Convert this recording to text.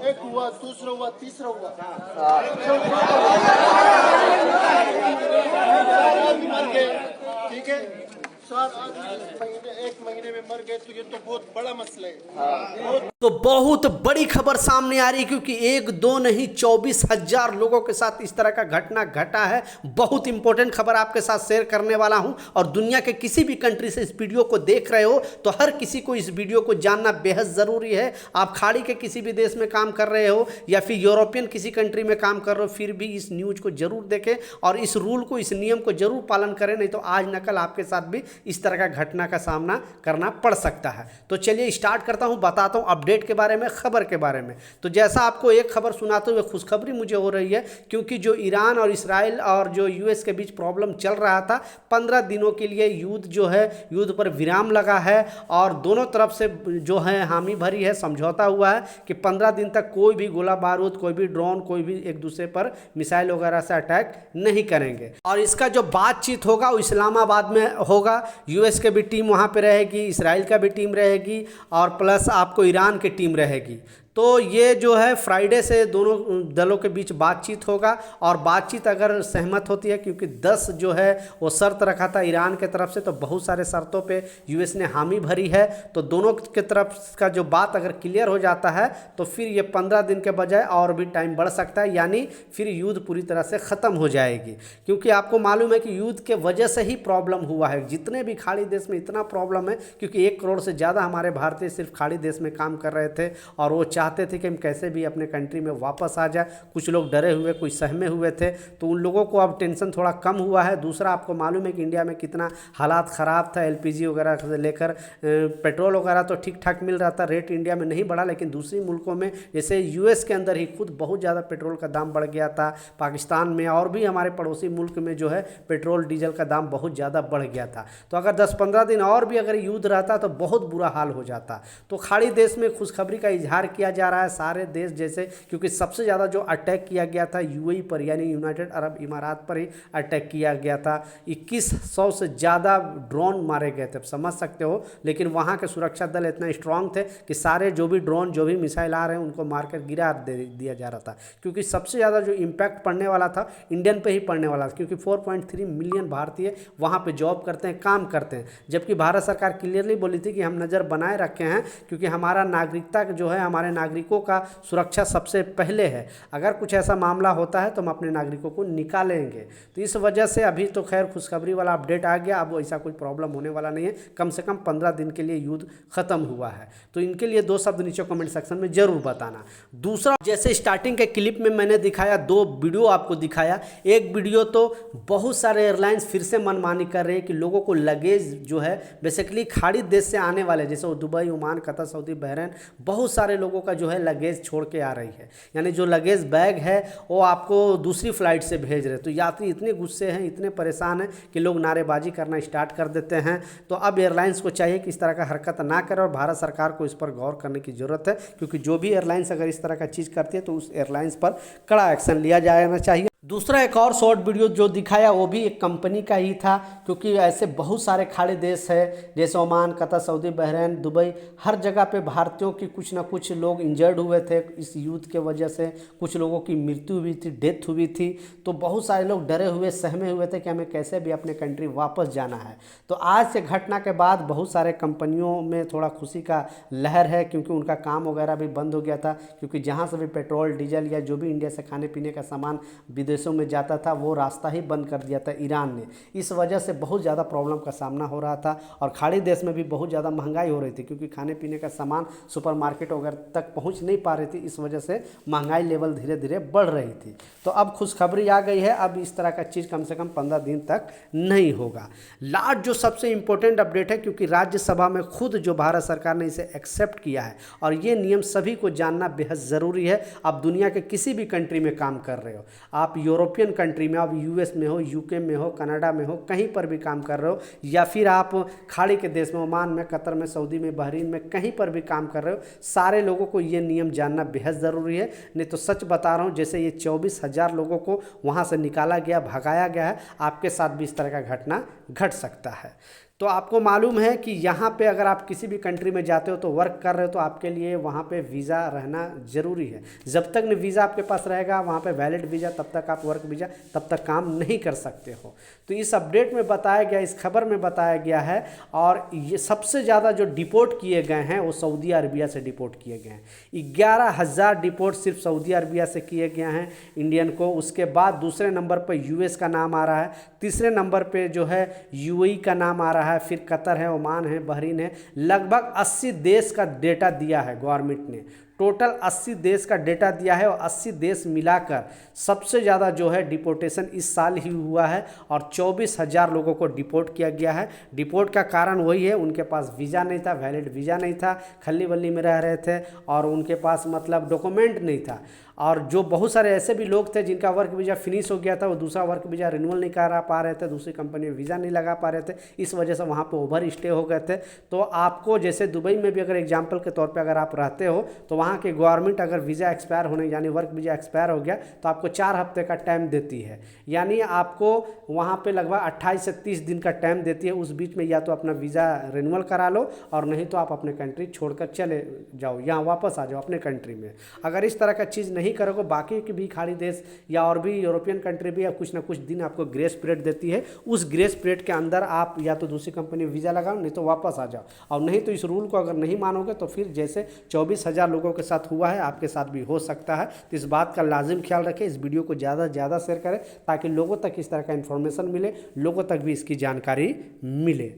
एक हुआ, दूसरा हुआ, तीसरा हुआ, मर गए। ठीक है, 4 आदमी एक महीने में मर गए, तो ये तो बहुत बड़ा मसला है। तो बहुत बड़ी खबर सामने आ रही है, क्योंकि एक दो नहीं 24,000 लोगों के साथ इस तरह का घटना घटा है। बहुत इंपॉर्टेंट खबर आपके साथ शेयर करने वाला हूं, और दुनिया के किसी भी कंट्री से इस वीडियो को देख रहे हो तो हर किसी को इस वीडियो को जानना बेहद ज़रूरी है। आप खाड़ी के किसी भी देश में काम कर रहे हो या फिर यूरोपियन किसी कंट्री में काम कर रहे हो, फिर भी इस न्यूज़ को जरूर देखें और इस रूल को, इस नियम को जरूर पालन करें, नहीं तो आज न कल आपके साथ भी इस तरह का घटना का सामना करना पड़ सकता है। तो चलिए स्टार्ट करता हूं, बताता हूं अपडेट के बारे में, खबर के बारे में। तो जैसा आपको एक खबर सुनाते हुए खुशखबरी मुझे हो रही है, क्योंकि जो ईरान और इसराइल और जो यूएस के बीच प्रॉब्लम चल रहा था, 15 दिनों के लिए युद्ध जो है, युद्ध पर विराम लगा है और दोनों तरफ से जो है हामी भरी है, समझौता हुआ है कि 15 दिन तक कोई भी गोला बारूद, कोई भी ड्रोन, कोई भी एक दूसरे पर मिसाइल वगैरह से अटैक नहीं करेंगे। और इसका जो बातचीत होगा वो इस्लामाबाद में होगा। यूएस के भी टीम वहाँ पे रहेगी, इसराइल का भी टीम रहेगी और प्लस आपको ईरान की टीम रहेगी। तो ये जो है फ्राइडे से दोनों दलों के बीच बातचीत होगा, और बातचीत अगर सहमत होती है, क्योंकि 10 जो है वो शर्त रखा था ईरान के तरफ से, तो बहुत सारे शर्तों पे यूएस ने हामी भरी है। तो दोनों के तरफ का जो बात अगर क्लियर हो जाता है तो फिर ये 15 दिन के बजाय और भी टाइम बढ़ सकता है, यानी फिर युद्ध पूरी तरह से ख़त्म हो जाएगी। क्योंकि आपको मालूम है कि युद्ध के वजह से ही प्रॉब्लम हुआ है। जितने भी खाड़ी देश में इतना प्रॉब्लम है, क्योंकि 1 करोड़ से ज़्यादा हमारे भारतीय सिर्फ खाड़ी देश में काम कर रहे थे और वो चाहते थे कि हम कैसे भी अपने कंट्री में वापस आ जाए। कुछ लोग डरे हुए, कुछ सहमे हुए थे, तो उन लोगों को अब टेंशन थोड़ा कम हुआ है। दूसरा, आपको मालूम है कि इंडिया में कितना हालात ख़राब था, एलपीजी वगैरह से लेकर पेट्रोल वगैरह तो ठीक ठाक मिल रहा था, रेट इंडिया में नहीं बढ़ा, लेकिन दूसरी मुल्कों में जैसे यूएस के अंदर ही खुद बहुत ज़्यादा पेट्रोल का दाम बढ़ गया था। पाकिस्तान में और भी हमारे पड़ोसी मुल्क में जो है पेट्रोल डीजल का दाम बहुत ज़्यादा बढ़ गया था। तो अगर 10-15 दिन और भी अगर युद्ध रहता तो बहुत बुरा हाल हो जाता। तो खाड़ी देश में खुशखबरी का इजहार किया जा रहा है, सारे देश जैसे, क्योंकि सबसे ज़्यादा जो अटैक किया गया था यूएई पर, यानी यूनाइटेड अरब इमारात पर ही अटैक किया गया था। 2100 से ज़्यादा ड्रोन मारे गए थे, समझ सकते हो। लेकिन वहाँ के सुरक्षा दल इतना स्ट्रांग थे कि सारे जो भी ड्रोन, जो भी मिसाइल आ रहे हैं, उनको मारकर गिरा दिया जा रहा था। क्योंकि सबसे ज़्यादा जो इम्पैक्ट पड़ने वाला था इंडियन पे ही पड़ने वाला था, क्योंकि 4.3 मिलियन भारतीय वहाँ पे जॉब करते हैं, काम करते हैं। जबकि भारत सरकार क्लियरली बोली थी कि हम नज़र बनाए रखे हैं, क्योंकि हमारा नागरिकता जो है, हमारे नागरिकों का सुरक्षा सबसे पहले है। अगर कुछ ऐसा मामला होता है तो हम अपने नागरिकों को निकालेंगे। तो इस वजह से अभी तो खैर खुशखबरी वाला अपडेट आ गया, अब ऐसा कोई प्रॉब्लम होने वाला नहीं है। कम से कम 15 दिन के लिए युद्ध खत्म हुआ है। तो इनके लिए 2 शब्द नीचे कमेंट सेक्शन में जरूर बताना। दूसरा, जैसे स्टार्टिंग के क्लिप में मैंने दिखाया, 2 वीडियो आपको दिखाया। एक वीडियो तो बहुत सारे एयरलाइंस फिर से मनमानी कर रहे हैं कि लोगों को लगेज जो है बेसिकली खाड़ी देश से आने वाले, जैसे Dubai, Oman, Qatar, Saudi, Bahrain, बहुत सारे लोगों का जो है लगेज छोड़ के आ रही है। यानी जो लगेज बैग है वो आपको दूसरी फ्लाइट से भेज रहे। तो यात्री इतने गुस्से हैं, इतने परेशान हैं कि लोग नारेबाजी करना स्टार्ट कर देते हैं। तो अब एयरलाइंस को चाहिए कि इस तरह का हरकत ना करें, और भारत सरकार को इस पर गौर करने की ज़रूरत है, क्योंकि जो भी एयरलाइंस अगर इस तरह का चीज़ करती है तो उस एयरलाइंस पर कड़ा एक्शन लिया जाना चाहिए। दूसरा, एक और शॉर्ट वीडियो जो दिखाया वो भी एक कंपनी का ही था, क्योंकि ऐसे बहुत सारे खाड़ी देश है, जैसे Oman, Qatar, Saudi, Bahrain, Dubai, हर जगह पे भारतीयों की कुछ ना कुछ लोग इंजर्ड हुए थे इस युद्ध के वजह से। कुछ लोगों की मृत्यु हुई थी, डेथ हुई थी। तो बहुत सारे लोग डरे हुए, सहमे हुए थे कि हमें कैसे भी अपने कंट्री वापस जाना है। तो आज से घटना के बाद बहुत सारे कंपनियों में थोड़ा खुशी का लहर है, क्योंकि उनका काम वगैरह भी बंद हो गया था। क्योंकि जहाँ से भी पेट्रोल, डीजल या जो भी इंडिया से खाने पीने का सामान विदेशों में जाता था, वो रास्ता ही बंद कर दिया था ईरान ने। इस वजह से बहुत ज़्यादा प्रॉब्लम का सामना हो रहा था, और खाड़ी देश में भी बहुत ज़्यादा महंगाई हो रही थी, क्योंकि खाने पीने का सामान सुपरमार्केट वगैरह तक पहुंच नहीं पा रही थी। इस वजह से महंगाई लेवल धीरे धीरे बढ़ रही थी। तो अब खुशखबरी आ गई है, अब इस तरह का चीज़ कम से कम 15 दिन तक नहीं होगा। लास्ट जो सबसे इंपॉर्टेंट अपडेट है, क्योंकि राज्यसभा में खुद जो भारत सरकार ने इसे एक्सेप्ट किया है, और ये नियम सभी को जानना बेहद ज़रूरी है। आप दुनिया के किसी भी कंट्री में काम कर रहे हो, आप यूरोपियन कंट्री में, आप यूएस में हो, यूके में हो, कनाडा में हो, कहीं पर भी काम कर रहे हो, या फिर आप खाड़ी के देश में, ओमान में, कतर में, सऊदी में, बहरीन में, कहीं पर भी काम कर रहे हो, सारे लोगों को ये नियम जानना बेहद ज़रूरी है। नहीं तो सच बता रहा हूँ, जैसे ये 24,000 लोगों को वहाँ से निकाला गया, भगाया गया है, आपके साथ भी इस तरह का घटना घट सकता है। तो आपको मालूम है कि यहाँ पे अगर आप किसी भी कंट्री में जाते हो तो वर्क कर रहे हो तो आपके लिए वहाँ पे वीज़ा रहना ज़रूरी है। जब तक न वीज़ा आपके पास रहेगा वहाँ पे वैलिड वीज़ा, तब तक आप वर्क वीज़ा तब तक काम नहीं कर सकते हो। तो इस अपडेट में बताया गया, इस खबर में बताया गया है। और ये सबसे ज़्यादा जो डिपोर्ट किए गए हैं वो सऊदी अरबिया से डिपोर्ट किए गए हैं। 11,000 डिपोर्ट सिर्फ सऊदी अरबिया से किए गए हैं इंडियन को। उसके बाद दूसरे नंबर पर यूएस का नाम आ रहा है, तीसरे नंबर पे जो है यूएई का नाम आ रहा है, फिर कतर है, ओमान है, बहरीन है। लगभग 80 देश का डेटा दिया है गवर्नमेंट ने। टोटल 80 देश का डेटा दिया है और 80 देश मिलाकर सबसे ज़्यादा जो है डिपोर्टेशन इस साल ही हुआ है और 24,000 लोगों को डिपोर्ट किया गया है। डिपोर्ट का कारण वही है, उनके पास वीज़ा नहीं था, वैलिड वीज़ा नहीं था, खल्ली बल्ली में रह रहे थे और उनके पास मतलब डॉक्यूमेंट नहीं था। और जो बहुत सारे ऐसे भी लोग थे जिनका वर्क वीज़ा फिनिश हो गया था, वो दूसरा वर्क वीज़ा रिन्यूअल नहीं करा पा रहे थे, दूसरी कंपनी में वीज़ा नहीं लगा पा रहे थे, इस वजह से वहाँ पे ओवर स्टे हो गए थे। तो आपको जैसे दुबई में भी अगर एग्जांपल के तौर पे अगर आप रहते हो तो वहाँ के गवर्नमेंट अगर वीज़ा एक्सपायर होने यानी वर्क वीज़ा एक्सपायर हो गया तो आपको 4 हफ्ते का टाइम देती है। यानी आपको वहाँ पे लगभग 28 से 30 दिन का टाइम देती है। उस बीच में या तो अपना वीज़ा रिन्यूअल करा लो और नहीं तो आप अपने कंट्री छोड़कर चले जाओ, यहाँ वापस आ जाओ अपने कंट्री में। अगर इस तरह का चीज़ नहीं करोगे, बाकी के भी खाड़ी देश या और भी यूरोपियन कंट्री भी कुछ ना कुछ दिन आपको ग्रेस पीरियड देती है। उस ग्रेस पीरियड के अंदर आप या तो दूसरी कंपनी में वीज़ा लगाओ, नहीं तो वापस आ जाओ। और नहीं तो इस रूल को अगर नहीं मानोगे तो फिर जैसे 24,000 लोगों के साथ हुआ है आपके साथ भी हो सकता है। तो इस बात का लाजिम ख्याल रखें, इस वीडियो को ज़्यादा से ज़्यादा शेयर करें ताकि लोगों तक इस तरह का इन्फॉर्मेशन मिले, लोगों तक भी इसकी जानकारी मिले।